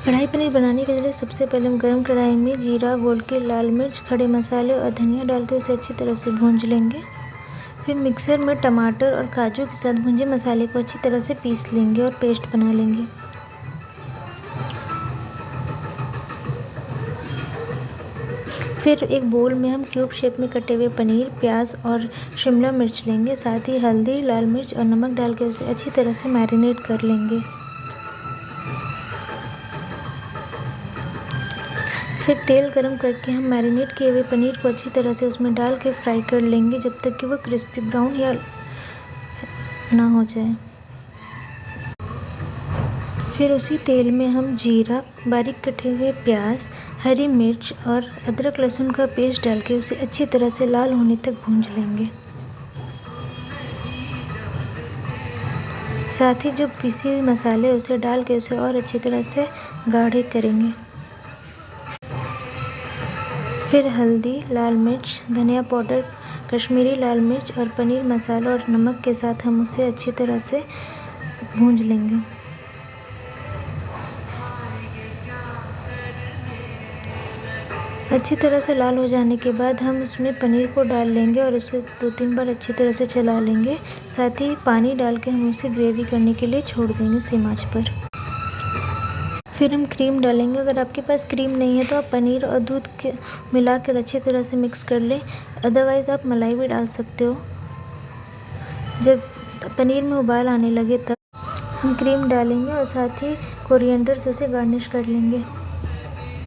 कढ़ाई पनीर बनाने के लिए सबसे पहले हम गरम कढ़ाई में जीरा, गोलकी, लाल मिर्च, खड़े मसाले और धनिया डाल के उसे अच्छी तरह से भूंज लेंगे। फिर मिक्सर में टमाटर और काजू के साथ भुंजे मसाले को अच्छी तरह से पीस लेंगे और पेस्ट बना लेंगे। फिर एक बोल में हम क्यूब शेप में कटे हुए पनीर, प्याज और शिमला मिर्च लेंगे। साथ ही हल्दी, लाल मिर्च और नमक डाल के उसे अच्छी तरह से मैरिनेट कर लेंगे। फिर तेल गरम करके हम मैरिनेट किए हुए पनीर को अच्छी तरह से उसमें डाल के फ्राई कर लेंगे जब तक कि वो क्रिस्पी ब्राउन या ना हो जाए। फिर उसी तेल में हम जीरा, बारीक कटे हुए प्याज, हरी मिर्च और अदरक लहसुन का पेस्ट डाल के उसे अच्छी तरह से लाल होने तक भूंज लेंगे। साथ ही जो पिसी हुई मसाले उसे डाल के उसे और अच्छी तरह से गाढ़े करेंगे। फिर हल्दी, लाल मिर्च, धनिया पाउडर, कश्मीरी लाल मिर्च और पनीर मसाला और नमक के साथ हम उसे अच्छी तरह से भूंज लेंगे। अच्छी तरह से लाल हो जाने के बाद हम उसमें पनीर को डाल लेंगे और उसे 2-3 बार अच्छी तरह से चला लेंगे। साथ ही पानी डाल के हम उसे ग्रेवी करने के लिए छोड़ देंगे सेम आंच पर। फिर हम क्रीम डालेंगे। अगर आपके पास क्रीम नहीं है तो आप पनीर और दूध के मिलाकर अच्छी तरह से मिक्स कर लें। अदरवाइज़ आप मलाई भी डाल सकते हो। जब पनीर में उबाल आने लगे तब हम क्रीम डालेंगे और साथ ही कोरिएंडर से उसे गार्निश कर लेंगे।